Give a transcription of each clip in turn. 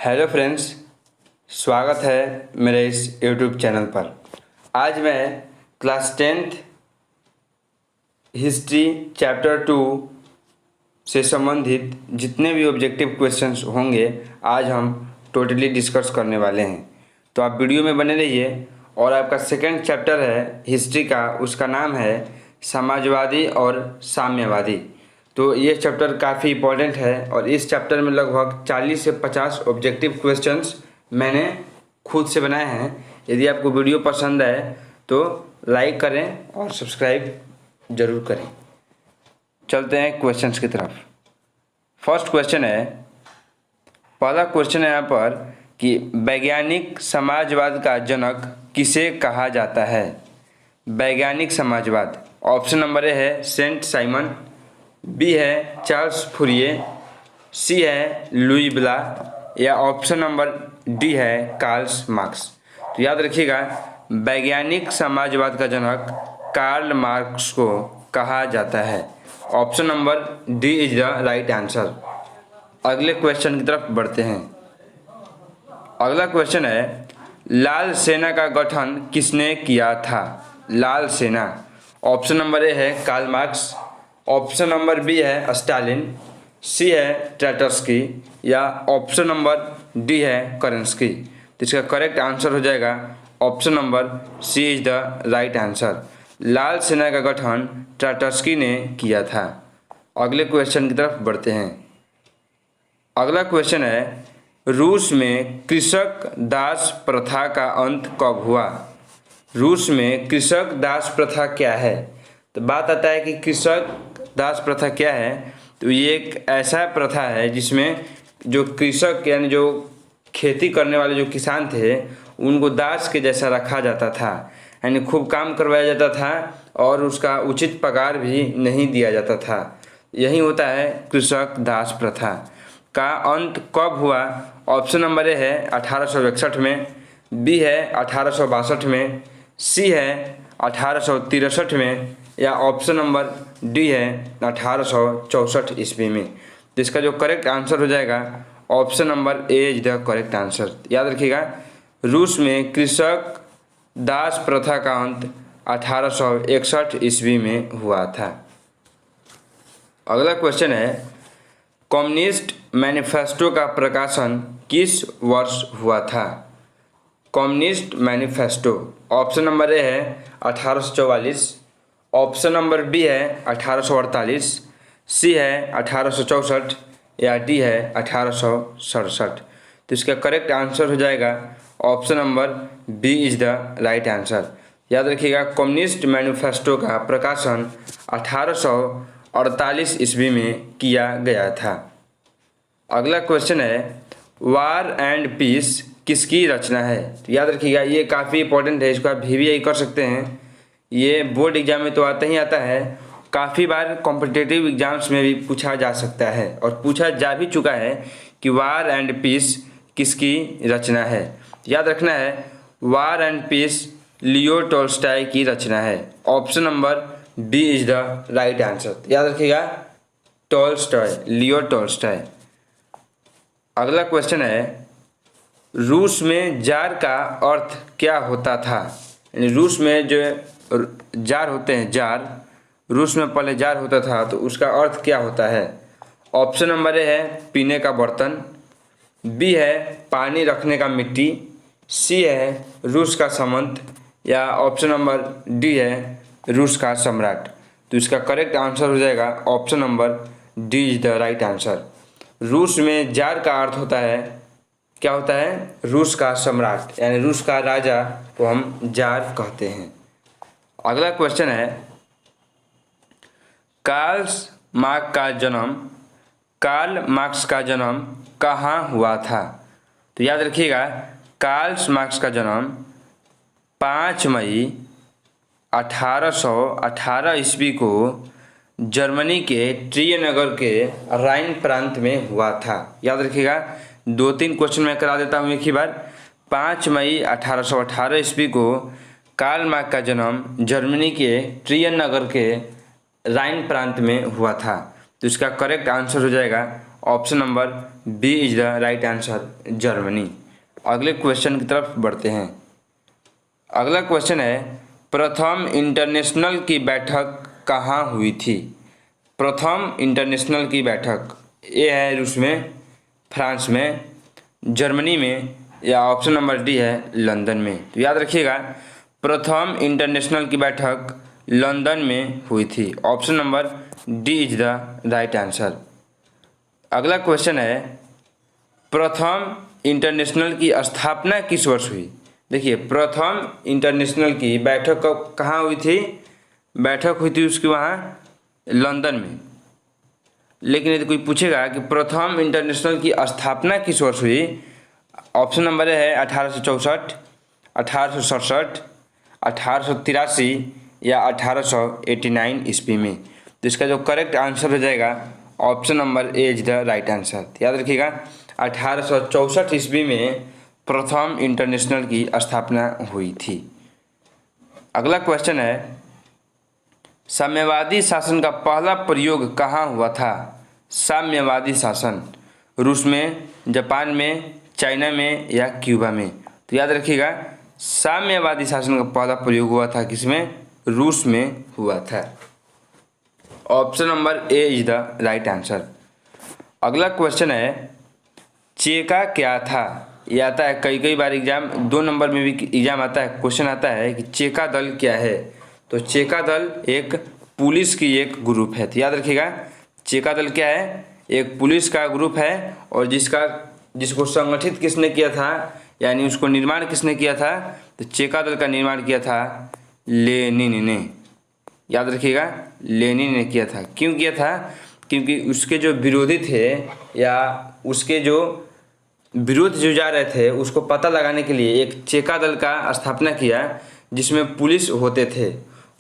Hello friends, स्वागत है मेरे इस यूट्यूब चैनल पर। आज मैं क्लास 10th हिस्ट्री चैप्टर 2 से संबंधित जितने भी ऑब्जेक्टिव क्वेश्चंस होंगे आज हम टोटली डिस्कस करने वाले हैं। तो आप वीडियो में बने रहिए। और आपका सेकंड चैप्टर है हिस्ट्री का, उसका नाम है समाजवादी और साम्यवादी। तो ये चैप्टर काफ़ी इम्पोर्टेंट है और इस चैप्टर में लगभग 40 से 50 ऑब्जेक्टिव क्वेश्चंस मैंने खुद से बनाए हैं। यदि आपको वीडियो पसंद आए तो लाइक करें और सब्सक्राइब ज़रूर करें। चलते हैं क्वेश्चंस की तरफ। फर्स्ट क्वेश्चन है, पहला क्वेश्चन है यहाँ पर कि वैज्ञानिक समाजवाद का जनक किसे कहा जाता है। वैज्ञानिक समाजवाद, ऑप्शन नंबर ए है सेंट साइमन, बी है चार्ल्स फूरिये, सी है लुई ब्ला या ऑप्शन नंबर डी है कार्ल मार्क्स। तो याद रखिएगा, वैज्ञानिक समाजवाद का जनक कार्ल मार्क्स को कहा जाता है। Option number D is the right answer. अगले क्वेश्चन की तरफ बढ़ते हैं। अगला क्वेश्चन है, लाल सेना का गठन किसने किया था। लाल सेना, ऑप्शन नंबर ए है Karl Marx, option number B है स्टालिन, सी है ट्रेटस्की या ऑप्शन नंबर डी है करंस्की। तो इसका करेक्ट आंसर हो जाएगा option number C is the right answer. लाल सेना का गठन ट्रेटस्की ने किया था। अगले क्वेश्चन की तरफ बढ़ते हैं। अगला क्वेश्चन है, रूस में कृषक दास प्रथा का अंत कब हुआ। रूस में कृषक दास प्रथा क्या है। तो बात आता है कि कृषक दास प्रथा क्या है। तो ये एक ऐसा प्रथा है जिसमें जो कृषक यानी जो खेती करने वाले जो किसान थे उनको दास के जैसा रखा जाता था, यानी खूब काम करवाया जाता था और उसका उचित पगार भी नहीं दिया जाता था। यही होता है कृषक दास प्रथा का अंत कब हुआ। ऑप्शन नंबर ए है 1861 में, बी है 1862 में, सी है 1863 में या ऑप्शन नंबर डी है 1864 ईस्वी में। तो इसका जो करेक्ट आंसर हो जाएगा option number A is the correct answer. याद रखिएगा, रूस में कृषक दास प्रथा का अंत 1861 ईस्वी में हुआ था। अगला क्वेश्चन है, कम्युनिस्ट मैनिफेस्टो का प्रकाशन किस वर्ष हुआ था। Communist manifesto, option number A है 1844, ऑप्शन नंबर बी है 1848, सी है 1864 या डी है 1867। तो इसका करेक्ट आंसर हो जाएगा option number B is the right answer. याद रखिएगा, कम्युनिस्ट मैनिफेस्टो का प्रकाशन 1848 ईस्वी में किया गया था। अगला क्वेश्चन है, वार एंड पीस किसकी रचना है। तो याद रखिएगा, ये काफ़ी इंपॉर्टेंट है, इसको आप VVI कर सकते हैं। ये बोर्ड एग्जाम में तो आता ही आता है, काफ़ी बार कॉम्पिटिटिव एग्जाम्स में भी पूछा जा सकता है और पूछा जा भी चुका है कि वार एंड पीस किसकी रचना है। याद रखना है, war and peace Leo Tolstoy की रचना है। Option number B is the right answer. याद रखिएगा, टोल्स्टॉय, लियो टोल्स्टॉय। अगला क्वेश्चन है, रूस में जार का अर्थ क्या होता था। यानी रूस में जो जार होते हैं, जार, रूस में पहले जार होता था तो उसका अर्थ क्या होता है। ऑप्शन नंबर ए है पीने का बर्तन, बी है पानी रखने का मिट्टी, सी है रूस का सामंत या ऑप्शन नंबर डी है रूस का सम्राट। तो इसका करेक्ट आंसर हो जाएगा option number D is the right answer. रूस में जार का अर्थ होता है, क्या होता है, रूस का सम्राट, यानी रूस का राजा को हम जार कहते हैं। अगला क्वेश्चन है, कार्ल मार्क्स का जन्म कहाँ हुआ था। तो याद रखिएगा, कार्ल मार्क्स का जन्म 5 मई 1818 ईस्वी को जर्मनी के ट्रियनगर के राइन प्रांत में हुआ था। याद रखिएगा, 2-3 क्वेश्चन मैं करा देता हूँ एक ही बार। 5 मई 1818 ईस्वी को कार्ल मार्क्स का जन्म जर्मनी के ट्रियन नगर के राइन प्रांत में हुआ था। तो इसका करेक्ट आंसर हो जाएगा option number B is the right answer, Germany. अगले क्वेश्चन की तरफ बढ़ते हैं। अगला क्वेश्चन है, प्रथम इंटरनेशनल की बैठक कहाँ हुई थी? प्रथम इंटरनेशनल की बैठक ए है रूस में, फ्रांस में, जर्मनी में, या ऑप्शन नंबर डी है लंदन में। तो याद रखिएगा, प्रथम इंटरनेशनल की बैठक लंदन में हुई थी। Option number D is the right answer. अगला क्वेश्चन है, प्रथम इंटरनेशनल की स्थापना किस वर्ष हुई? देखिए, प्रथम इंटरनेशनल की बैठक कहाँ हुई थी? बैठक हुई थी उसकी वहाँ लंदन में। लेकिन यदि कोई पूछेगा कि प्रथम इंटरनेशनल की स्थापना किस वर्ष हुई, ऑप्शन नंबर है 1864, 1867, 1883 या 1889 ईस्वी में। तो इसका जो करेक्ट आंसर हो जाएगा option number A is the right answer. याद रखिएगा, 1864 ईस्वी में प्रथम इंटरनेशनल की स्थापना हुई थी। अगला क्वेश्चन है, साम्यवादी शासन का पहला प्रयोग कहाँ हुआ था? साम्यवादी शासन रूस में, जापान में, चाइना में या क्यूबा में? तो याद रखिएगा, साम्यवादी शासन का पहला प्रयोग हुआ था किसमें? रूस में हुआ था। Option number A is the right answer. अगला क्वेश्चन है, चेका क्या था? ये आता है कई बार एग्जाम 2 नंबर में भी एग्जाम आता है, क्वेश्चन आता है कि चेका दल क्या है? तो चेका दल एक पुलिस की एक ग्रुप है। तो याद रखिएगा, चेका दल क्या है? एक पुलिस का ग्रुप है, और जिसको संगठित किसने किया था, यानी उसको निर्माण किसने किया था? तो चेका दल का निर्माण किया था लेनिन ने। याद रखिएगा, लेनिन ने किया था। क्यों किया था? क्योंकि उसके जो विरोधी थे या उसके जो विरोध जो जा रहे थे उसको पता लगाने के लिए एक चेका दल का स्थापना किया, जिसमें पुलिस होते थे।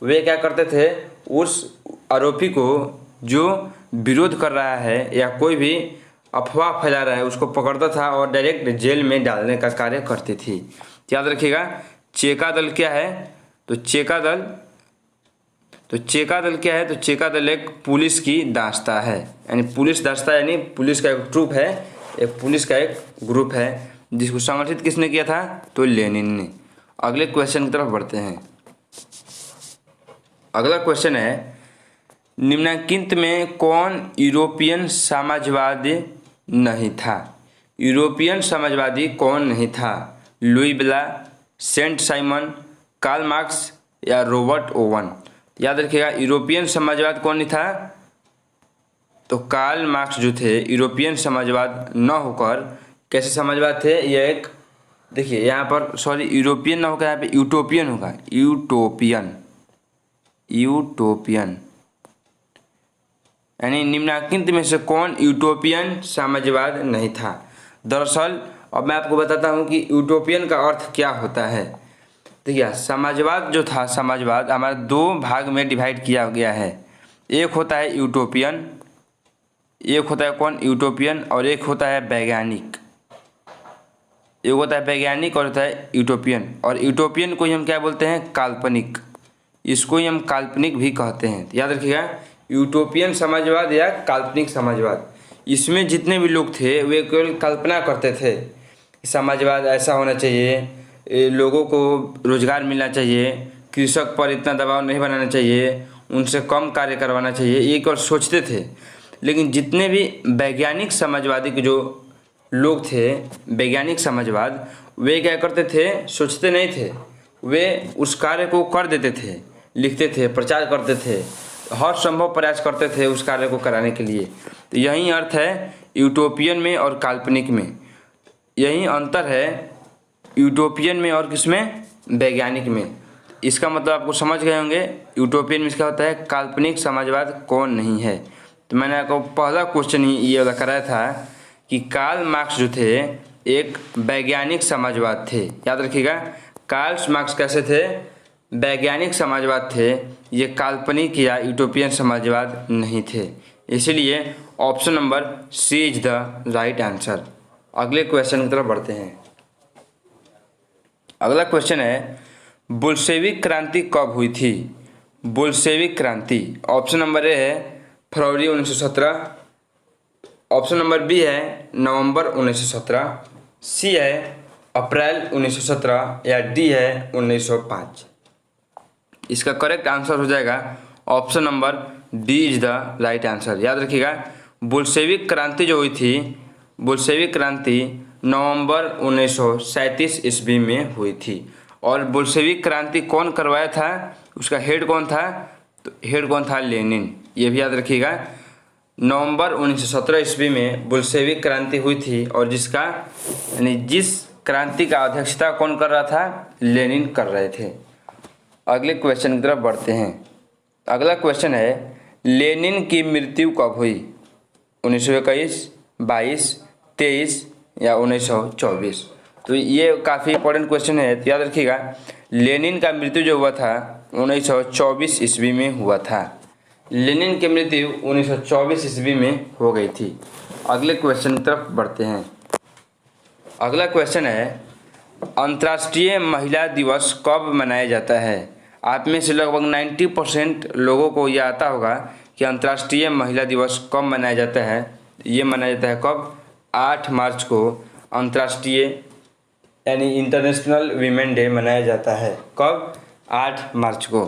वे क्या करते थे, उस आरोपी को जो विरोध कर रहा है या कोई भी अफवाह फैला रहा है उसको पकड़ता था और डायरेक्ट जेल में डालने का कार्य करती थी। याद रखिएगा, चेका दल क्या है? तो चेका दल क्या है? तो चेका दल एक पुलिस की दास्ता है, यानी पुलिस दास्ता यानी पुलिस का एक ट्रूप है, एक पुलिस का एक ग्रुप है, जिसको संगठित किसने किया था? तो लेनिन ने। अगले क्वेश्चन की तरफ बढ़ते हैं। अगला क्वेश्चन है, निम्नलिखित में कौन यूरोपियन साम्राज्यवादी नहीं था? यूरोपियन साम्राज्यवादी कौन नहीं था? लुई ब्ला, सेंट साइमन, कार्ल मार्क्स या रॉबर्ट ओवन? याद रखिएगा, यूरोपियन साम्राज्यवाद कौन नहीं था? तो कार्ल मार्क्स जो थे यूरोपियन साम्राज्यवाद न होकर कैसे साम्राज्यवाद थे? ये एक देखिए यहाँ पर, सॉरी, यूरोपियन ना होकर यहाँ पे यूटोपियन होगा, यूटोपियन यानी निम्नलिखित में से कौन यूटोपियन साम्राज्यवाद नहीं था? दरअसल अब मैं आपको बताता हूँ कि यूटोपियन का अर्थ क्या होता है। देखिए, समाजवाद जो था, समाजवाद हमारा 2 भाग में डिवाइड किया गया है। एक होता है यूटोपियन, एक होता है कौन? यूटोपियन, और एक होता है वैज्ञानिक। एक होता है वैज्ञानिक और होता है यूटोपियन। और यूटोपियन को ही हम क्या बोलते हैं? काल्पनिक। इसको ही हम काल्पनिक भी कहते हैं। याद रखिएगा, यूटोपियन समाजवाद या काल्पनिक समाजवाद, इसमें जितने भी लोग थे वे केवल कल्पना करते थे कि समाजवाद ऐसा होना चाहिए, लोगों को रोजगार मिलना चाहिए, कृषक पर इतना दबाव नहीं बनाना चाहिए, उनसे कम कार्य करवाना चाहिए, ये केवल सोचते थे। लेकिन जितने भी वैज्ञानिक समाजवादी के जो लोग थे, वैज्ञानिक समाजवाद, वे क्या करते थे? सोचते नहीं थे, वे उस कार्य को कर देते थे, लिखते थे, प्रचार करते थे, हर संभव प्रयास करते थे उस कार्य को कराने के लिए। तो यही अर्थ है यूटोपियन में और काल्पनिक में, यही अंतर है यूटोपियन में और किसमें? वैज्ञानिक में। इसका मतलब आपको समझ गए होंगे, यूटोपियन में इसका होता है काल्पनिक समाजवाद कौन नहीं है। तो मैंने आपको पहला क्वेश्चन ही ये वाला कराया था कि कार्ल मार्क्स जो थे एक वैज्ञानिक समाजवाद थे। याद रखिएगा, कार्ल मार्क्स कैसे थे? वैज्ञानिक समाजवाद थे, ये काल्पनिक या यूटोपियन समाजवाद नहीं थे। इसलिए option number C is the right answer. अगले क्वेश्चन की तरफ बढ़ते हैं। अगला क्वेश्चन है, बोल्शेविक क्रांति कब हुई थी? बोल्शेविक क्रांति, ऑप्शन नंबर ए है फरवरी 1917, ऑप्शन नंबर बी है नवंबर 1917, सी है अप्रैल 1917 या डी है 1905। इसका करेक्ट आंसर हो जाएगा option number D is the right answer. याद रखिएगा, बोल्शेविक क्रांति जो हुई थी, बोल्शेविक क्रांति नवंबर 1937 ईस्वी में हुई थी। और बोल्शेविक क्रांति कौन करवाया था, उसका हेड कौन था, तो हेड कौन था, लेनिन। ये भी याद रखिएगा, नवंबर 1917 ईस्वी में बोल्शेविक क्रांति हुई थी और जिसका यानी जिस क्रांति का अध्यक्षता कौन कर रहा था, लेनिन कर रहे थे। अगले क्वेश्चन की तरफ बढ़ते हैं। अगला क्वेश्चन है, लेनिन की मृत्यु कब हुई, 1921, 22, 23 या 1924। तो ये काफ़ी इंपॉर्टेंट क्वेश्चन है, तो याद रखिएगा लेनिन का मृत्यु जो हुआ था 1924 ईस्वी में हुआ था। लेनिन की मृत्यु 1924 ईस्वी में हो गई थी। अगले क्वेश्चन की तरफ बढ़ते हैं। अगला क्वेश्चन है, अंतर्राष्ट्रीय महिला दिवस कब मनाया जाता है। आप में से लगभग 90% लोगों को यह आता होगा कि अंतर्राष्ट्रीय महिला दिवस कब मनाया जाता है। ये मनाया जाता है कब, 8 मार्च को अंतर्राष्ट्रीय यानी इंटरनेशनल वीमेन डे मनाया जाता है। कब, 8 मार्च को।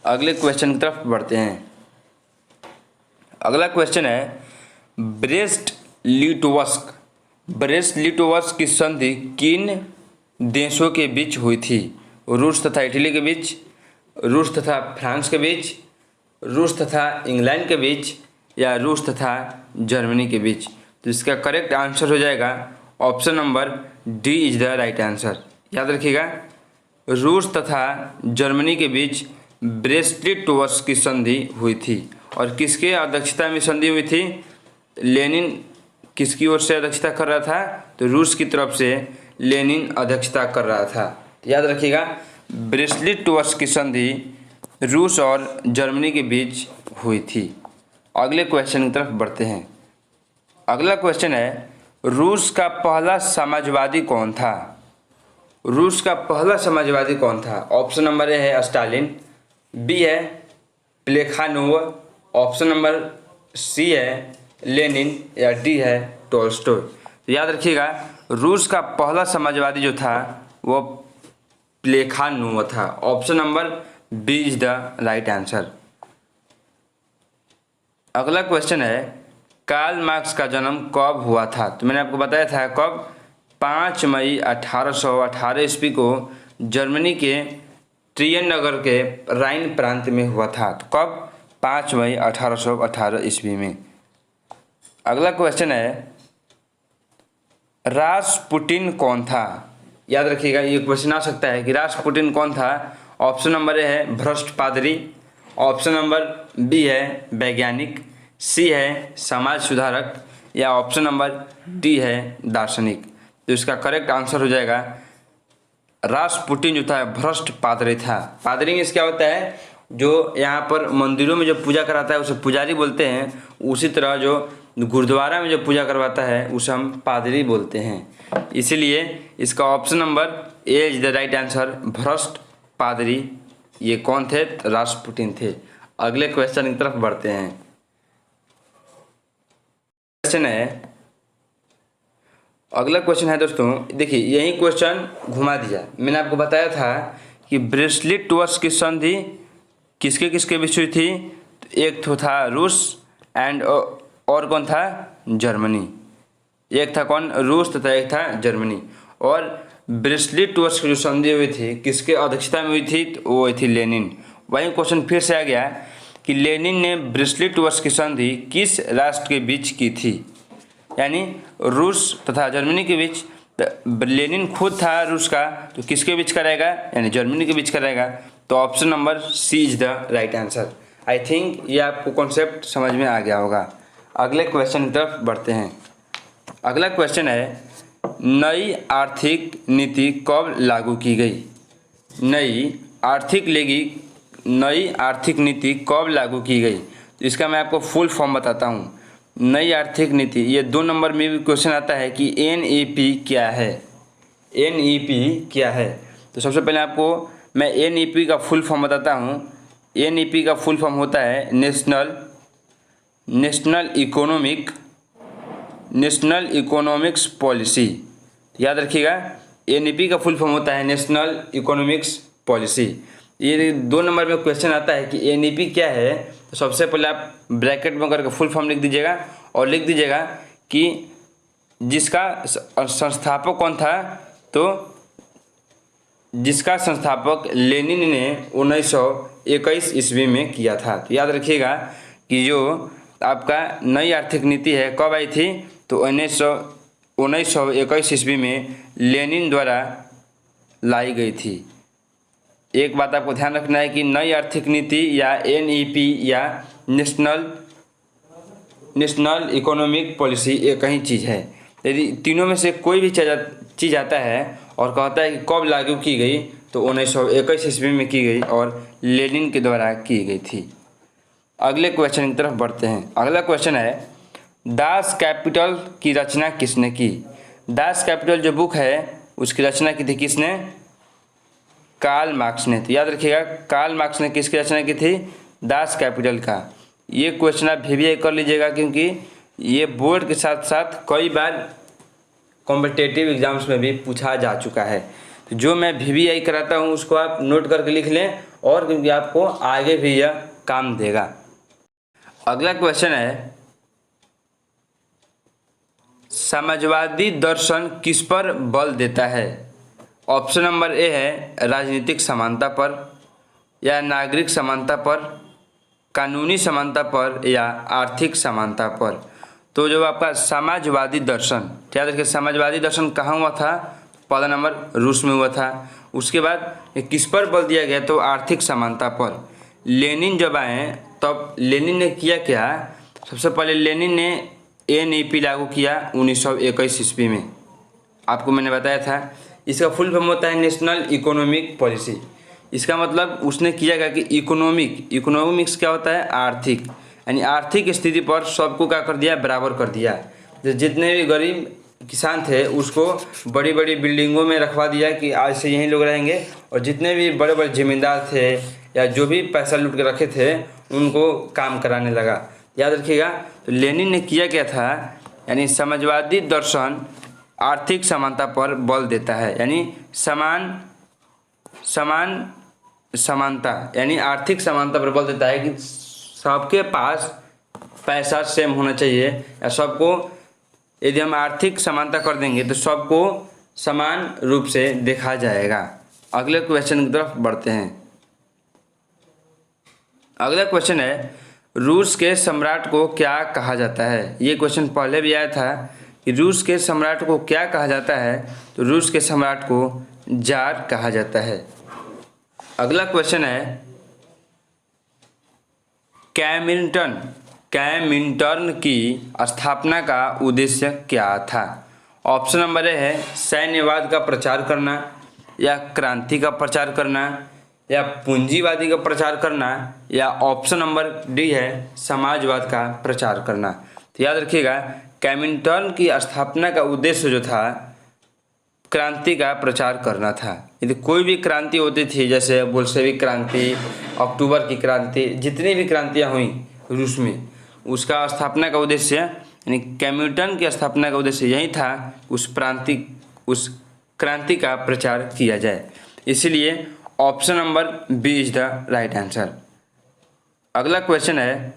अगले क्वेश्चन की तरफ बढ़ते हैं। अगला क्वेश्चन है, ब्रेस्ट लिटोवस्क, ब्रेस्ट लिटोवस्क की संधि किन देशों के बीच हुई थी। रूस तथा इटली के बीच, रूस तथा फ्रांस के बीच, रूस तथा इंग्लैंड के बीच या रूस तथा जर्मनी के बीच। तो इसका करेक्ट आंसर हो जाएगा option number D is the right answer. याद रखिएगा, रूस तथा जर्मनी के बीच ब्रेस्ट लिटोवस्क की संधि हुई थी। और किसके अध्यक्षता में संधि हुई थी, लेनिन किसकी ओर से अध्यक्षता कर रहा था, तो रूस की तरफ से लेनिन अध्यक्षता कर रहा था। याद रखिएगा, ब्रेस्ट लिटोवस्क की संधि रूस और जर्मनी के बीच हुई थी। अगले क्वेश्चन की तरफ बढ़ते हैं। अगला क्वेश्चन है, रूस का पहला समाजवादी कौन था। रूस का पहला समाजवादी कौन था। ऑप्शन नंबर ए है स्टालिन, बी है प्लेखानोव, ऑप्शन नंबर सी है लेनिन या डी है टोल्स्टॉय। तो याद रखिएगा, रूस का पहला समाजवादी जो था वो प्लेखानोव था। Option number B is the right answer. अगला क्वेश्चन है, कार्ल मार्क्स का जन्म कब हुआ था। तो मैंने आपको बताया था कब, 5 मई 1818 ईस्वी को जर्मनी के ट्रियन नगर के राइन प्रांत में हुआ था। तो कब, 5 मई 1818 ईस्वी में। अगला क्वेश्चन है, रासपुटिन कौन था। याद रखिएगा, ये क्वेश्चन आ सकता है कि रासपुटिन कौन था। ऑप्शन नंबर ए है भ्रष्ट पादरी, ऑप्शन नंबर बी है वैज्ञानिक, सी है समाज सुधारक या ऑप्शन नंबर डी है दार्शनिक। तो इसका करेक्ट आंसर हो जाएगा रासपुटिन जो था भ्रष्ट पादरी था। पादरी में क्या होता है, जो यहाँ पर मंदिरों में जो पूजा कराता है उसे पुजारी बोलते हैं। उसी तरह जो गुरुद्वारा में जो पूजा करवाता है उसे हम पादरी बोलते हैं। इसीलिए इसका option number A is the right answer, भ्रष्ट पादरी। ये कौन थे, रासपुटिन थे। अगले क्वेश्चन की तरफ बढ़ते हैं। क्वेश्चन है, अगला क्वेश्चन है दोस्तों, देखिए यही क्वेश्चन घुमा दिया। मैंने आपको बताया था कि ब्रेस्ट लिटोवस्क की संधि किसके किसके बीच हुई थी। एक तो था रूस एंड और कौन था, जर्मनी। एक था कौन, रूस तथा एक था जर्मनी। और ब्रेस्ट लिटोवस्क की जो संधि हुई थी किसके अध्यक्षता में हुई थी, तो वो हुई थी लेनिन। वही क्वेश्चन फिर से आ गया कि लेनिन ने ब्रेस्ट लिटोवस्क की संधि किस राष्ट्र के बीच की थी, यानी रूस तथा जर्मनी के बीच। लेनिन खुद था रूस का, तो किसके बीच कराएगा, यानी जर्मनी के बीच कराएगा। तो option number C is the right answer. I think ये आपको कॉन्सेप्ट समझ में आ गया होगा। अगले क्वेश्चन की तरफ बढ़ते हैं। अगला क्वेश्चन है, नई आर्थिक नीति कब लागू की गई। नई आर्थिक नीति कब लागू की गई। तो इसका मैं आपको फुल फॉर्म बताता हूँ। नई आर्थिक नीति, ये 2 नंबर में भी क्वेश्चन आता है कि एनईपी क्या है। एनईपी क्या है, तो सबसे पहले आपको मैं एनईपी का फुल फॉर्म बताता हूँ। एनईपी का फुल फॉर्म होता है national economic national economics policy. याद रखिएगा, एनईपी का फुल फॉर्म होता है नेशनल इकोनॉमिक्स पॉलिसी। ये 2 नंबर में क्वेश्चन आता है कि एनईपी क्या है, तो सबसे पहले आप ब्रैकेट में करके फुल फॉर्म लिख दीजिएगा और लिख दीजिएगा कि जिसका संस्थापक कौन था, तो जिसका संस्थापक लेनिन ने 1921 ईस्वी में किया था। तो याद रखिएगा कि जो आपका नई आर्थिक नीति है कब आई थी, तो 1921 ईस्वी में लेनिन द्वारा लाई गई थी। एक बात आपको ध्यान रखना है कि नई आर्थिक नीति या एनईपी या नेशनल इकोनॉमिक पॉलिसी एक ही चीज़ है। यदि तीनों में से कोई भी चीज़ आता है और कहता है कि कब लागू की गई, तो 1921 ईस्वी में की गई और लेनिन के द्वारा की गई थी। अगले क्वेश्चन की तरफ बढ़ते हैं। अगला क्वेश्चन है, दास कैपिटल की रचना किसने की? दास कैपिटल जो बुक है उसकी रचना की थी किसने? कार्ल मार्क्स ने। तो याद रखिएगा, कार्ल मार्क्स ने किसकी रचना की थी? दास कैपिटल का। ये क्वेश्चन आप वीवीआई कर लीजिएगा, क्योंकि ये बोर्ड के साथ साथ कई बार कॉम्पिटिटिव एग्जाम्स में भी पूछा जा चुका है। तो जो मैं वीवीआई कराता हूँ उसको आप नोट करके लिख लें, और क्योंकि आपको आगे भी यह काम देगा। अगला क्वेश्चन है, समाजवादी दर्शन किस पर बल देता है? ऑप्शन नंबर ए है राजनीतिक समानता पर, या नागरिक समानता पर, कानूनी समानता पर, या आर्थिक समानता पर। तो जो आपका समाजवादी दर्शन, याद रखिए समाजवादी दर्शन कहाँ हुआ था? पहला नंबर रूस में हुआ था। उसके बाद ये किस पर बल दिया गया? तो आर्थिक समानता पर। लेनिन जब आए तब लेनिन ने किया क्या? सबसे पहले लेनिन ने एनईपी लागू किया 1921 ईस्वी में, आपको मैंने बताया था। इसका फुल फॉर्म होता है नेशनल इकोनॉमिक पॉलिसी। इसका मतलब उसने किया क्या कि इकोनॉमिक्स क्या होता है? आर्थिक, यानी आर्थिक स्थिति पर सबको क्या कर दिया? बराबर कर दिया। जितने भी गरीब किसान थे उसको बड़ी बड़ी बिल्डिंगों में रखवा दिया कि आज से यहीं लोग रहेंगे, और जितने भी बड़े बड़े जमींदार थे या जो भी पैसा लूट के रखे थे उनको काम कराने लगा। याद रखिएगा, तो लेनिन ने किया क्या था? यानी समाजवादी दर्शन आर्थिक समानता पर बल देता है, यानी समानता यानी आर्थिक समानता पर बल देता है कि सबके पास पैसा सेम होना चाहिए, या सबको, यदि हम आर्थिक समानता कर देंगे तो सबको समान रूप से देखा जाएगा। अगले क्वेश्चन की तरफ बढ़ते हैं। अगला क्वेश्चन है, रूस के सम्राट को क्या कहा जाता है? ये क्वेश्चन पहले भी आया था कि रूस के सम्राट को क्या कहा जाता है? तो रूस के सम्राट को जार कहा जाता है। अगला क्वेश्चन है, कैमिंटर्न की स्थापना का उद्देश्य क्या था? ऑप्शन नंबर ए है सैन्यवाद का प्रचार करना, या क्रांति का प्रचार करना, या पूंजीवादी का प्रचार करना, या ऑप्शन नंबर डी है समाजवाद का प्रचार करना। तो याद रखिएगा, कैमिंटर्न की स्थापना का उद्देश्य जो था क्रांति का प्रचार करना था। यदि कोई भी क्रांति होती थी, जैसे बोल्शेविक क्रांति, अक्टूबर की क्रांति, जितनी भी क्रांतियाँ हुई रूस में, उसका स्थापना का उद्देश्य यानी कैमिंटर्न की स्थापना का उद्देश्य यही था, उस क्रांति का प्रचार किया जाए। इसलिए option number B is the right answer. अगला क्वेश्चन है,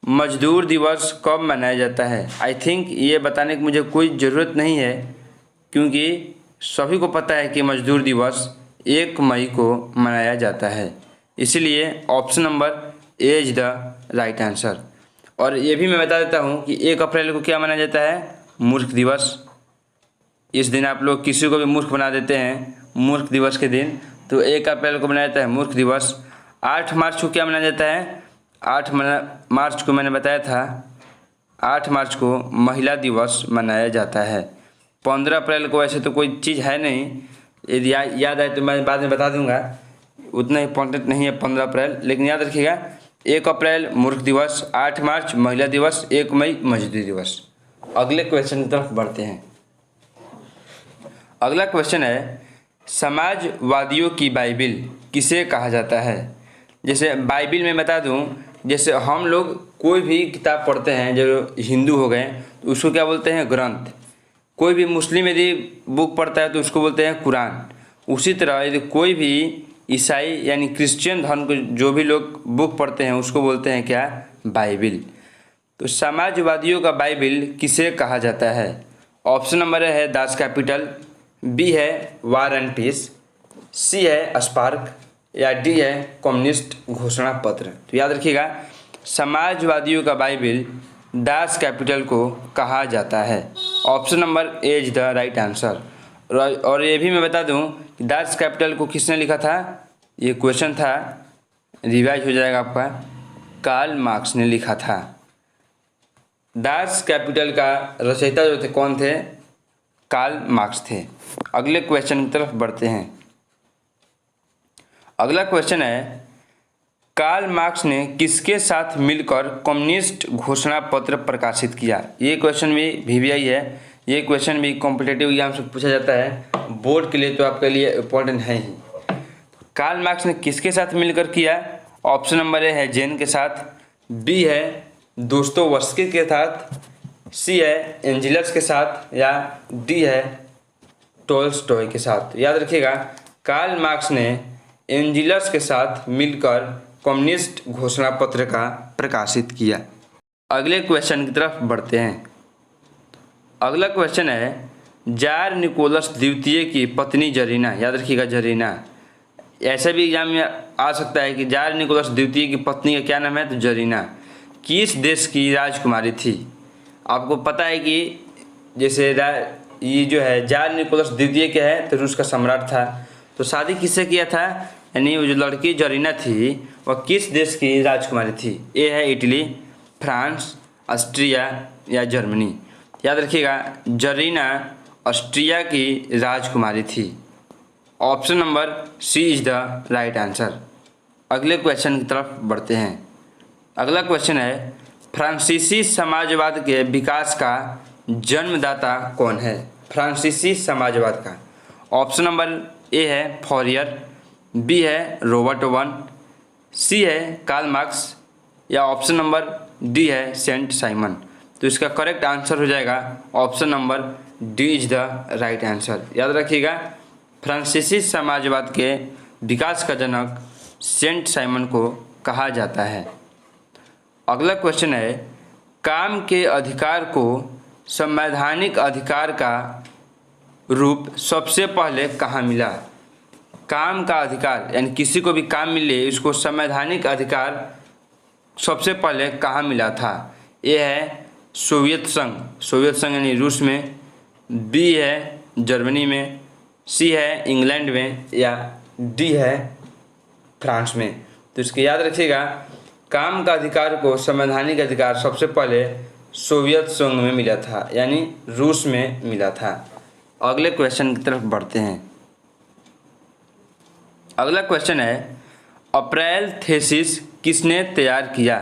मजदूर दिवस कब मनाया जाता है? आई थिंक ये बताने की मुझे कोई ज़रूरत नहीं है, क्योंकि सभी को पता है कि मजदूर दिवस 1 मई को मनाया जाता है। इसलिए option number A is the right answer. और ये भी मैं बता देता हूँ कि 1 अप्रैल को क्या मनाया जाता है? मूर्ख दिवस। इस दिन आप लोग किसी को भी मूर्ख बना देते हैं मूर्ख दिवस के दिन, तो 1 अप्रैल को मनाया जाता है मूर्ख दिवस। 8 मार्च को क्या मनाया जाता है? 8 मार्च को मैंने बताया था, 8 मार्च को महिला दिवस मनाया जाता है। 15 अप्रैल को वैसे तो कोई चीज़ है नहीं, यदि याद आए तो मैं बाद में बता दूंगा, उतना इम्पोर्टेंट नहीं है 15 अप्रैल, लेकिन याद रखिएगा 1 अप्रैल मूर्ख दिवस, 8 मार्च महिला दिवस, 1 मई मजदूर दिवस। अगले क्वेश्चन की तरफ बढ़ते हैं। अगला क्वेश्चन है, समाजवादियों की बाइबिल किसे कहा जाता है? जैसे बाइबिल में बता दूं जैसे हम लोग कोई भी किताब पढ़ते हैं, जो हिंदू हो गए तो उसको क्या बोलते हैं, ग्रंथ। कोई भी मुस्लिम यदि बुक पढ़ता है तो उसको बोलते हैं कुरान। उसी तरह यदि कोई भी ईसाई यानी क्रिश्चियन धर्म के जो भी लोग बुक पढ़ते हैं उसको बोलते हैं क्या, बाइबिल। तो समाजवादियों का बाइबिल किसे कहा जाता है? ऑप्शन नंबर है दास कैपिटल, बी है वार एंड पीस, सी है स्पार्क, या डी है कम्युनिस्ट घोषणा पत्र। तो याद रखिएगा, समाजवादियों का बाइबिल दास कैपिटल को कहा जाता है। Option number A is the right answer. और ये भी मैं बता दूं कि दास कैपिटल को किसने लिखा था, ये क्वेश्चन था, रिवाइज हो जाएगा आपका, कार्ल मार्क्स ने लिखा था। दास कैपिटल का रचयिता जो थे कौन थे, कार्ल मार्क्स थे। अगले क्वेश्चन की तरफ बढ़ते हैं। अगला क्वेश्चन है, कार्ल मार्क्स ने किसके साथ मिलकर कम्युनिस्ट घोषणा पत्र प्रकाशित किया? ये क्वेश्चन भी वीवीआई है, ये क्वेश्चन भी कॉम्पिटिटिव एग्जाम से पूछा जाता है, बोर्ड के लिए तो आपके लिए इम्पोर्टेंट है ही। कार्ल मार्क्स ने किसके साथ मिलकर किया? ऑप्शन नंबर ए है जेन के साथ, बी है दोस्तोवस्की के साथ, सी है एंजिलस के साथ, या डी है टोल्स्टॉय के साथ। याद रखिएगा, कार्ल मार्क्स ने एंजिलस के साथ मिलकर कम्युनिस्ट घोषणा पत्र का प्रकाशित किया। अगले क्वेश्चन की तरफ बढ़ते हैं। अगला क्वेश्चन है, जार निकोलस द्वितीय की पत्नी जरीना। याद रखिएगा जरीना, ऐसा भी एग्जाम में आ सकता है कि जार निकोलस द्वितीय की पत्नी का क्या नाम है, तो जरीना किस देश की राजकुमारी थी? आपको पता है कि जैसे ये जो है जार निकोलस द्वितीय क्या है, तो रूस का सम्राट था। तो शादी किससे किया था, यानी वो जो लड़की जरीना थी वह किस देश की राजकुमारी थी? ए है इटली, फ्रांस, ऑस्ट्रिया या जर्मनी। याद रखिएगा, जरीना ऑस्ट्रिया की राजकुमारी थी। Option number C is the right answer. अगले क्वेश्चन की तरफ बढ़ते हैं। अगला क्वेश्चन है, फ्रांसीसी समाजवाद के विकास का जन्मदाता कौन है? फ्रांसीसी समाजवाद का ऑप्शन नंबर ए है फॉरियर, बी है रॉबर्ट ओवन, सी है कार्ल मार्क्स, या ऑप्शन नंबर डी है सेंट साइमन। तो इसका करेक्ट आंसर हो जाएगा option number D is the right answer. याद रखिएगा, फ्रांसीसी समाजवाद के विकास का जनक सेंट साइमन को कहा जाता है। अगला क्वेश्चन है, काम के अधिकार को संवैधानिक अधिकार का रूप सबसे पहले कहाँ मिला? काम का अधिकार यानी किसी को भी काम मिले उसको संवैधानिक अधिकार सबसे पहले कहाँ मिला था? ए है सोवियत संघ यानी रूस में, बी है जर्मनी में, सी है इंग्लैंड में, या डी है फ्रांस में। तो इसको याद रखिएगा, काम का अधिकार को संवैधानिक अधिकार सबसे पहले सोवियत संघ में मिला था, यानी रूस में मिला था। अगले क्वेश्चन की तरफ बढ़ते हैं। अगला क्वेश्चन है, अप्रैल थीसिस किसने तैयार किया?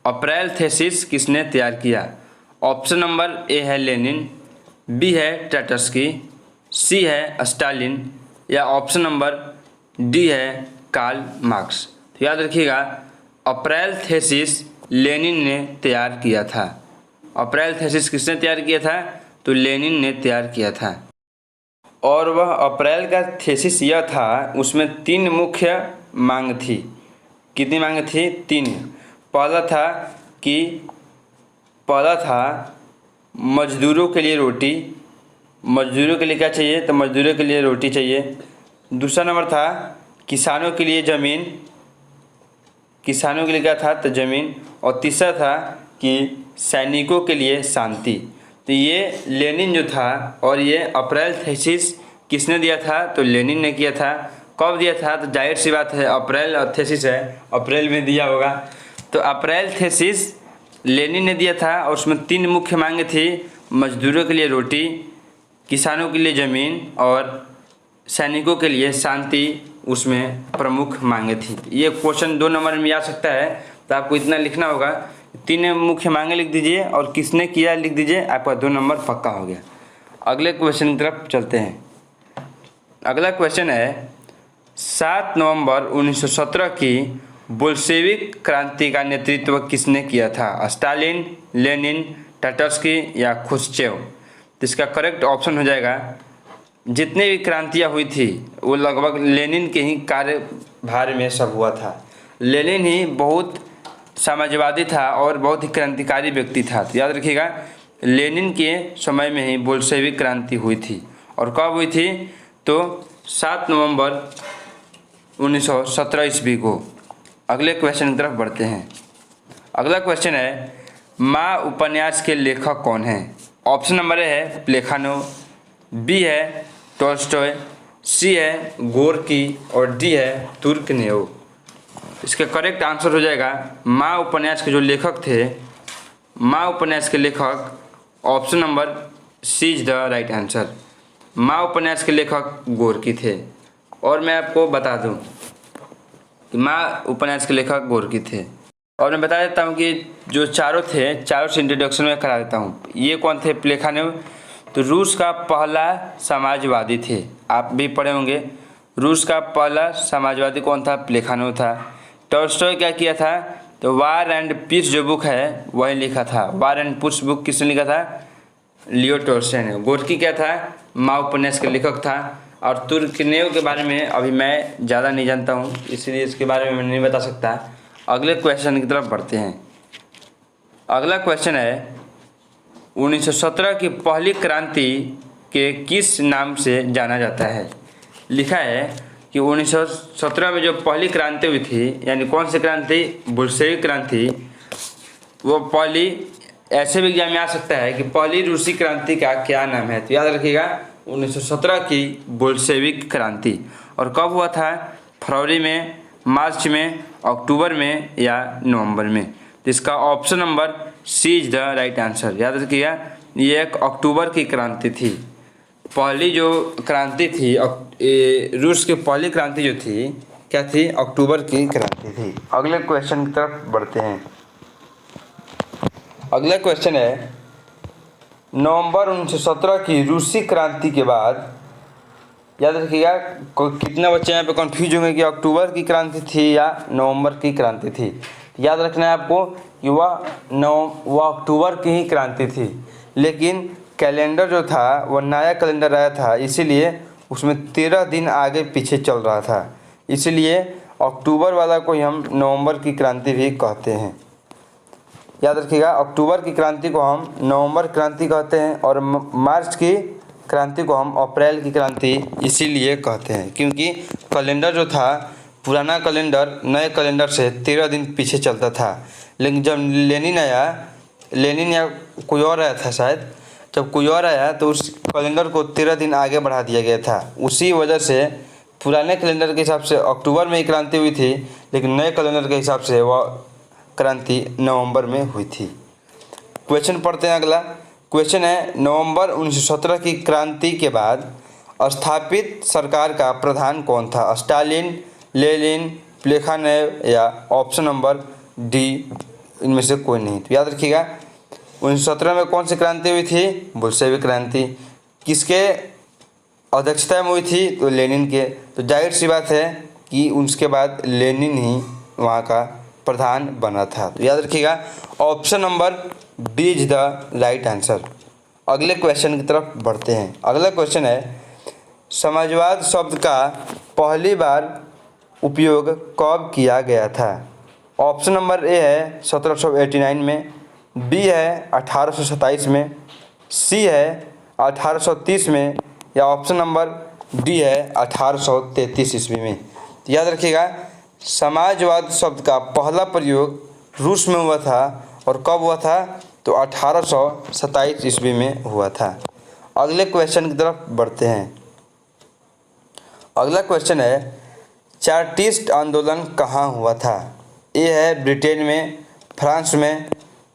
अप्रैल थीसिस किसने तैयार किया? ऑप्शन नंबर ए है लेनिन, बी है ट्रेटस्की, सी है स्टालिन, या ऑप्शन नंबर डी है कार्ल मार्क्स। तो याद रखिएगा, अप्रैल थीसिस लेनिन ने तैयार किया था। अप्रैल थीसिस किसने तैयार किया था? तो लेनिन ने तैयार किया था। और वह अप्रैल का थीसिस यह था, उसमें 3 मुख्य मांग थी। कितनी मांग थी? 3। पहला था मजदूरों के लिए रोटी। मजदूरों के लिए क्या चाहिए? तो मजदूरों के लिए रोटी चाहिए। दूसरा नंबर था किसानों के लिए ज़मीन। किसानों के लिए क्या था? तो ज़मीन। और तीसरा था कि सैनिकों के लिए शांति। तो ये लेनिन जो था, और ये अप्रैल थीसिस किसने दिया था? तो लेनिन ने किया था। कब दिया था? तो जाहिर सी बात है, अप्रैल और थीसिस है, अप्रैल में दिया होगा। तो अप्रैल थीसिस लेनिन ने दिया था, और उसमें 3 मुख्य मांगे थी, मजदूरों के लिए रोटी, किसानों के लिए ज़मीन और सैनिकों के लिए शांति उसमें प्रमुख मांगे थी। ये क्वेश्चन 2 नंबर में आ सकता है, तो आपको इतना लिखना होगा, 3 मुख्य मांगे लिख दीजिए और किसने किया लिख दीजिए, आपका 2 नंबर पक्का हो गया। अगले क्वेश्चन की तरफ चलते हैं। अगला क्वेश्चन है, 7 नवंबर 1917 की बोल्शेविक क्रांति का नेतृत्व किसने किया था? स्टालिन, लेनिन, टाटर्स्की या खुश्चेव? तो इसका करेक्ट ऑप्शन हो जाएगा, जितने भी क्रांतियाँ हुई थी वो लगभग लेनिन के ही कार्यभार में सब हुआ था। लेनिन ही बहुत समाजवादी था और बहुत ही क्रांतिकारी व्यक्ति था। तो याद रखिएगा, लेनिन के समय में ही बोल्शेविक क्रांति हुई थी। और कब हुई थी? तो 7 नवंबर 1917 ईस्वी को। अगले क्वेश्चन की तरफ बढ़ते हैं। अगला क्वेश्चन है, माँ उपन्यास के लेखक कौन हैं? ऑप्शन नंबर ए है प्लेखानोव, बी है टॉल्स्टॉय, सी है गोर्की और डी है तुर्गनेव। इसका करेक्ट आंसर हो जाएगा, माँ उपन्यास के जो लेखक थे, माँ उपन्यास के लेखक, option number C is the right answer. माँ उपन्यास के लेखक गोर्की थे। और मैं आपको बता दूं कि माँ उपन्यास के लेखक गोर्की थे। और मैं बता देता हूं कि जो चारों थे, चारों से इंट्रोडक्शन में करा देता हूं। ये कौन थे? प्लेखानोव तो रूस का पहला समाजवादी थे। आप भी पढ़े होंगे, रूस का पहला समाजवादी कौन था? प्लेखानोव था। टॉल्स्टॉय क्या किया था? तो वार एंड पीस जो बुक है वही लिखा था। वार एंड पीस बुक किसने लिखा था? लियो टॉल्स्टॉय ने। गोर्की क्या था? माँ उपन्यास के लेखक था। और तुर्गनेव के बारे में अभी मैं ज़्यादा नहीं जानता हूँ, इसलिए इसके बारे में मैं नहीं बता सकता। अगले क्वेश्चन की तरफ बढ़ते हैं। अगला क्वेश्चन है, 1917 की पहली क्रांति के किस नाम से जाना जाता है? लिखा है कि 1917 में जो पहली क्रांति हुई थी, यानी कौन सी क्रांति? बोल्शेविक क्रांति। वो पहली, ऐसे भी एग्जाम में आ सकता है कि पहली रूसी क्रांति का क्या नाम है? तो याद रखिएगा, 1917 की बोल्शेविक क्रांति। और कब हुआ था? फरवरी में, मार्च में, अक्टूबर में या नवंबर में? तो इसका option number C is the right answer. याद रखिएगा, ये एक अक्टूबर की क्रांति थी। पहली जो क्रांति थी, रूस की पहली क्रांति जो थी, क्या थी? अक्टूबर की क्रांति थी। अगले क्वेश्चन की तरफ बढ़ते हैं। अगला क्वेश्चन है, नवंबर 1917 की रूसी क्रांति के बाद, याद रखिएगा, कितना बच्चे यहाँ पे कंफ्यूज होंगे कि अक्टूबर की क्रांति थी या नवंबर की क्रांति थी। याद रखना है आपको कि वह अक्टूबर की ही क्रांति थी, लेकिन कैलेंडर जो था वह नया कैलेंडर आया था, इसीलिए उसमें 13 दिन आगे पीछे चल रहा था। इसीलिए अक्टूबर वाला को ही हम नवंबर की क्रांति भी कहते हैं। याद रखिएगा, अक्टूबर की क्रांति को हम नवंबर क्रांति कहते हैं और मार्च की क्रांति को हम अप्रैल की क्रांति इसीलिए कहते हैं, क्योंकि कैलेंडर जो था, पुराना कैलेंडर नए कैलेंडर से 13 दिन पीछे चलता था। लेकिन जब लेनिन आया, लेनिन या कोई और आया था शायद, जब कोई और आया तो उस कैलेंडर को 13 दिन आगे बढ़ा दिया गया था। उसी वजह से पुराने कैलेंडर के हिसाब से अक्टूबर में ही क्रांति हुई थी, लेकिन नए कैलेंडर के हिसाब से वह क्रांति नवंबर में हुई थी। क्वेश्चन पढ़ते हैं। अगला क्वेश्चन है, नवंबर 1917 की क्रांति के बाद स्थापित सरकार का प्रधान कौन था? स्टालिन, लेनिन, प्लेखानोव या ऑप्शन नंबर डी इनमें से कोई नहीं? तो याद रखिएगा, 1917 में कौन सी क्रांति हुई थी? बोल्शेविक क्रांति। किसके अध्यक्षता में हुई थी? तो लेनिन के। तो जाहिर सी बात है कि उसके बाद लेनिन ही वहाँ का प्रधान बना था। तो याद रखिएगा, option number D is the right answer. अगले क्वेश्चन की तरफ बढ़ते हैं। अगला क्वेश्चन है, समाजवाद शब्द का पहली बार उपयोग कब किया गया था? ऑप्शन नंबर ए है 1789 में, बी है 1827 में, सी है 1830 में या ऑप्शन नंबर डी है 1833 ईस्वी में? तो याद रखिएगा, समाजवाद शब्द का पहला प्रयोग रूस में हुआ था और कब हुआ था? तो 1827 ईस्वी में हुआ था। अगले क्वेश्चन की तरफ बढ़ते हैं। अगला क्वेश्चन है, चार्टिस्ट आंदोलन कहाँ हुआ था? ए है ब्रिटेन में, फ्रांस में,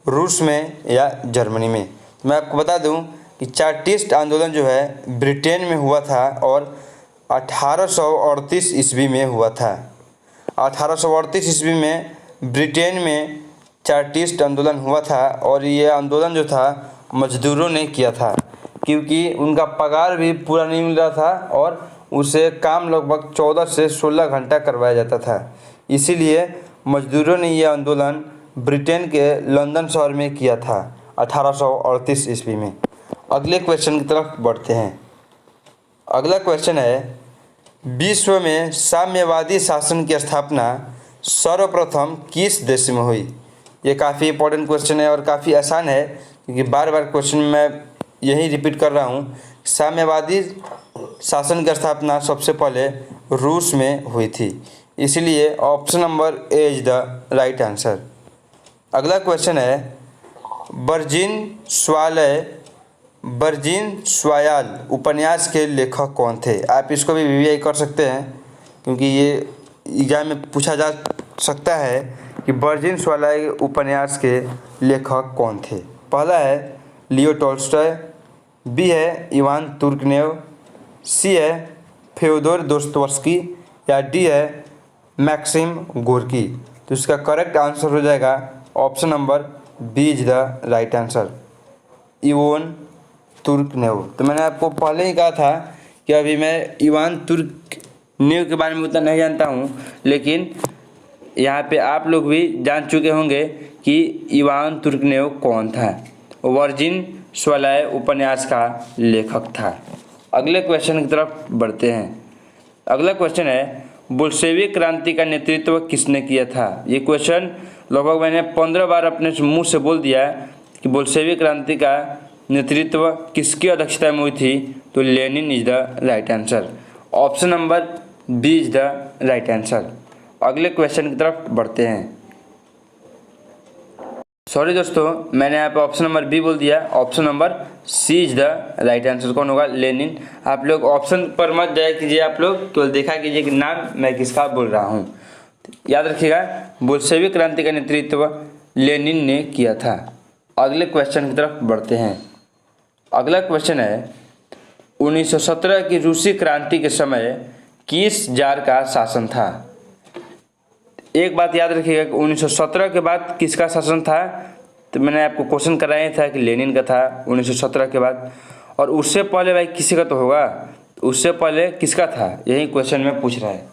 रूस में या जर्मनी में? तो मैं आपको बता दूं कि चार्टिस्ट आंदोलन जो है ब्रिटेन में हुआ था और 1838 ईस्वी में हुआ था। 1838 ईस्वी में ब्रिटेन में चार्टिस्ट आंदोलन हुआ था और ये आंदोलन जो था मजदूरों ने किया था, क्योंकि उनका पगार भी पूरा नहीं मिल रहा था और उसे काम लगभग 14 से 16 घंटा करवाया जाता था। इसीलिए मजदूरों ने यह आंदोलन ब्रिटेन के लंदन शहर में किया था 1838 ईस्वी में। अगले क्वेश्चन की तरफ बढ़ते हैं। अगला क्वेश्चन है, विश्व में साम्यवादी शासन की स्थापना सर्वप्रथम किस देश में हुई? ये काफ़ी इंपॉर्टेंट क्वेश्चन है और काफ़ी आसान है, क्योंकि बार बार क्वेश्चन मैं यही रिपीट कर रहा हूँ। साम्यवादी शासन की स्थापना सबसे पहले रूस में हुई थी, इसलिए option number A is the right answer. अगला क्वेश्चन है, वर्जिन स्वायाल उपन्यास के लेखक कौन थे? आप इसको भी वीवीआई कर सकते हैं, क्योंकि ये एग्जाम में पूछा जा सकता है कि वर्जिन स्वायाल उपन्यास के लेखक कौन थे। पहला है लियो टॉल्स्टॉय, बी है इवान तुर्गनेव, सी है फ्योदोर दोस्तोवस्की या डी है मैक्सिम गोर्की। तो इसका करेक्ट आंसर हो जाएगा option number B is the right answer, Ivan Turgenev. तो मैंने आपको पहले ही कहा था कि अभी मैं इवान तुर्गनेव के बारे में उतना नहीं जानता हूँ, लेकिन यहाँ पे आप लोग भी जान चुके होंगे कि इवान तुर्गनेव कौन था। वर्जिन स्वायाल उपन्यास का लेखक था। अगले क्वेश्चन की तरफ बढ़ते हैं। अगला क्वेश्चन है, बोल्शेविक क्रांति का नेतृत्व किसने किया था? ये क्वेश्चन लगभग मैंने 15 बार अपने मुंह से बोल दिया कि बोल्शेविक क्रांति का नेतृत्व किसकी अध्यक्षता में हुई थी? तो Lenin is the right answer, option number B is the right answer. अगले क्वेश्चन की तरफ बढ़ते हैं। सॉरी दोस्तों, मैंने यहाँ पे ऑप्शन नंबर बी बोल दिया, option number C is the right answer. कौन होगा? लेनिन। आप लोग ऑप्शन पर मत जाया कीजिए, आप लोग केवल देखा कीजिए कि नाम मैं किसका बोल रहा हूँ। याद रखिएगा, बोल्शेविक क्रांति का नेतृत्व लेनिन ने किया था। अगले क्वेश्चन की तरफ बढ़ते हैं। अगला क्वेश्चन है, 1917 की रूसी क्रांति के समय किस जार का शासन था? एक बात याद रखिएगा कि 1917 के बाद किसका शासन था? तो मैंने आपको क्वेश्चन कराया था कि लेनिन का था 1917 के बाद, और उससे पहले भाई किसी का तो होगा, उससे पहले किसका था? यही क्वेश्चन में पूछ रहा है।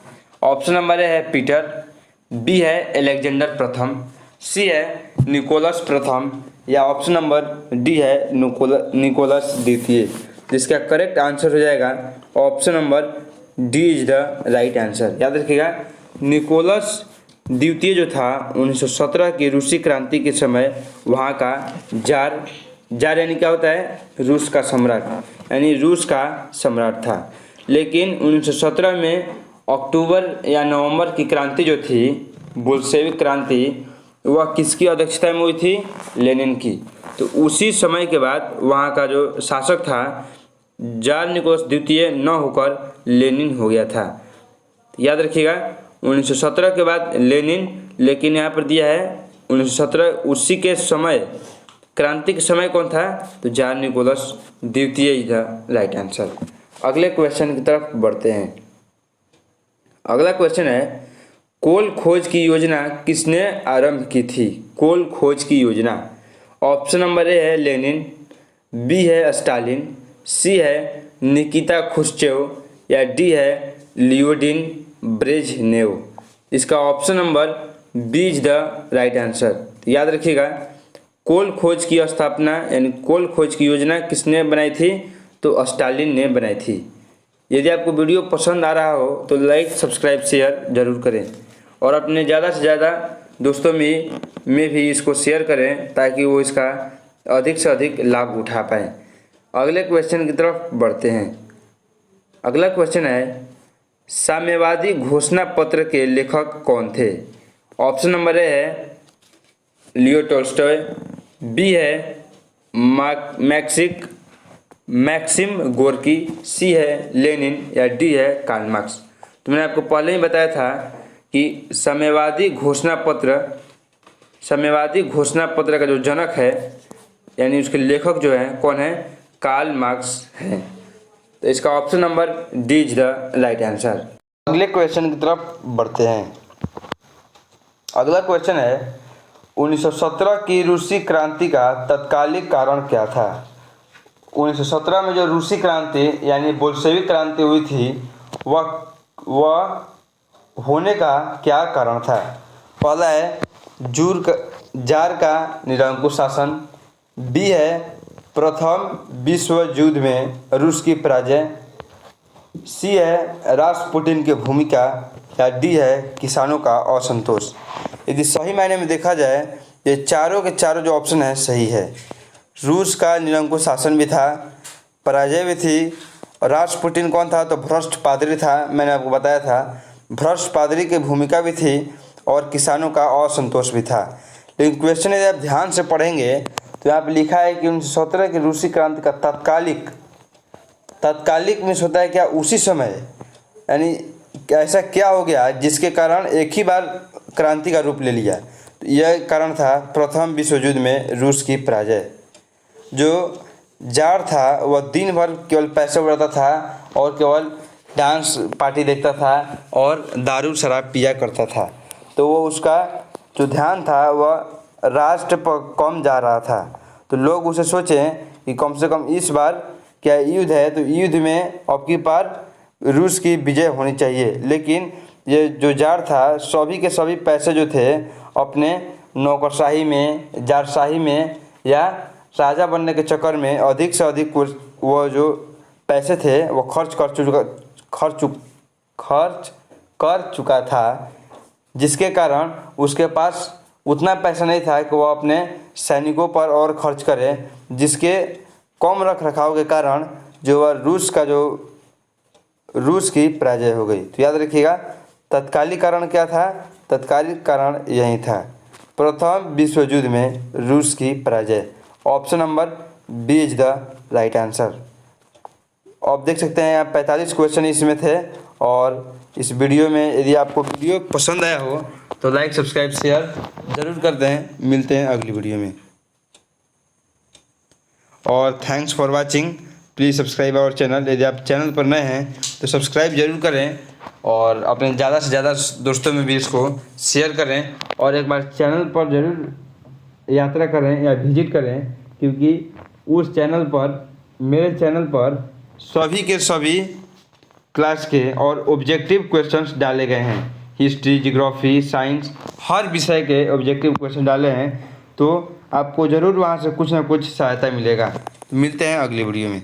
ऑप्शन नंबर ए है पीटर, बी है अलेक्जेंडर प्रथम, सी है निकोलस प्रथम या ऑप्शन नंबर डी है निकोलस द्वितीय। जिसका करेक्ट आंसर हो जाएगा option number D is the right answer. याद रखिएगा, निकोलस द्वितीय जो था 1917 की रूसी क्रांति के समय वहाँ का जार यानी क्या होता है? रूस का सम्राट, यानी रूस का सम्राट था। लेकिन 1917 में अक्टूबर या नवंबर की क्रांति जो थी, बोल्शेविक क्रांति, वह किसकी अध्यक्षता में हुई थी? लेनिन की। तो उसी समय के बाद वहाँ का जो शासक था जार निकोलस द्वितीय न होकर लेनिन हो गया था। याद रखिएगा, 1917 के बाद लेनिन, लेकिन यहाँ पर दिया है 1917 उसी के समय, क्रांति के समय कौन था? तो जार निकोलस द्वितीय ही था राइट आंसर। अगले क्वेश्चन की तरफ बढ़ते हैं। अगला क्वेश्चन है, कोल खोज की योजना किसने आरंभ की थी? कोल खोज की योजना। ऑप्शन नंबर ए है लेनिन, बी है स्टालिन, सी है निकिता खुश्चेव या डी है लियोडिन ब्रेजनेव। इसका option number B is the right answer. याद रखिएगा, कोल खोज की स्थापना यानी कोल खोज की योजना किसने बनाई थी? तो स्टालिन ने बनाई थी। यदि आपको वीडियो पसंद आ रहा हो तो लाइक सब्सक्राइब शेयर जरूर करें, और अपने ज़्यादा से ज़्यादा दोस्तों में भी इसको शेयर करें, ताकि वो इसका अधिक से अधिक लाभ उठा पाएँ। अगले क्वेश्चन की तरफ बढ़ते हैं। अगला क्वेश्चन है, साम्यवादी घोषणा पत्र के लेखक कौन थे? ऑप्शन नंबर ए है लियो टॉल्स्टॉय, बी है मैक्सिम गोर्की, सी है लेनिन या डी है कार्ल मार्क्स। तो मैंने आपको पहले ही बताया था कि साम्यवादी घोषणा पत्र का जो जनक है यानी उसके लेखक जो है कौन है? कार्ल मार्क्स है। तो इसका option number D is the right answer. अगले क्वेश्चन की तरफ बढ़ते हैं। अगला क्वेश्चन है, 1917 की रूसी क्रांति का तत्कालिक कारण क्या था? 1917 में जो रूसी क्रांति यानी बोल्शेविक क्रांति हुई थी, वह होने का क्या कारण था? पहला है जार का निरंकुश शासन, बी है प्रथम विश्व युद्ध में रूस की पराजय, सी है रास्पुटिन की भूमिका, या डी है किसानों का असंतोष। यदि सही मायने में देखा जाए ये चारों के चारों जो ऑप्शन है सही है। रूस का निरंकुश शासन भी था, पराजय भी थी, रास्पुटिन कौन था तो भ्रष्ट पादरी था, मैंने आपको बताया था, भ्रष्ट पादरी की भूमिका भी थी और किसानों का असंतोष भी था। लेकिन क्वेश्चन यदि आप ध्यान से पढ़ेंगे तो यहाँ पर लिखा है कि 1917 की रूसी क्रांति का तात्कालिक में होता है क्या उसी समय, यानी ऐसा क्या हो गया जिसके कारण एक ही बार क्रांति का रूप ले लिया। तो यह कारण था प्रथम विश्व युद्ध में रूस की पराजय। जो जार था वह दिन भर केवल पैसे उड़ाता था और केवल डांस पार्टी देखता था और दारू शराब पिया करता था, तो वो उसका जो ध्यान था वह राष्ट्र पर कम जा रहा था। तो लोग उसे सोचें कि कम से कम इस बार क्या युद्ध है तो युद्ध में अब की बार रूस की विजय होनी चाहिए। लेकिन ये जो जार था सभी के सभी पैसे जो थे अपने नौकरशाही में, जारशाही में या राजा बनने के चक्कर में अधिक से अधिक वो जो पैसे थे वो खर्च कर चुका था, जिसके कारण उसके पास उतना पैसा नहीं था कि वो अपने सैनिकों पर और खर्च करे, जिसके कम रख रखाव के कारण जो वह रूस की पराजय हो गई। तो याद रखिएगा तत्कालिक कारण क्या था, तत्कालिक कारण यही था प्रथम विश्व युद्ध में रूस की पराजय। Option number B is the right answer. आप देख सकते हैं यहाँ 45 क्वेश्चन इसमें थे और इस वीडियो में यदि आपको वीडियो पसंद आया हो तो लाइक सब्सक्राइब शेयर ज़रूर कर दें। मिलते हैं अगली वीडियो में और thanks for watching. Please subscribe our channel. यदि आप चैनल पर नए हैं तो सब्सक्राइब जरूर करें और अपने ज़्यादा से ज़्यादा दोस्तों में भी इसको शेयर करें और एक बार चैनल पर ज़रूर यात्रा करें या विजिट करें, क्योंकि उस चैनल पर, मेरे चैनल पर सभी के सभी क्लास के और ऑब्जेक्टिव क्वेश्चंस डाले गए हैं। हिस्ट्री, जियोग्राफी, साइंस, हर विषय के ऑब्जेक्टिव क्वेश्चन डाले हैं, तो आपको ज़रूर वहाँ से कुछ ना कुछ सहायता मिलेगा। मिलते हैं अगली वीडियो में।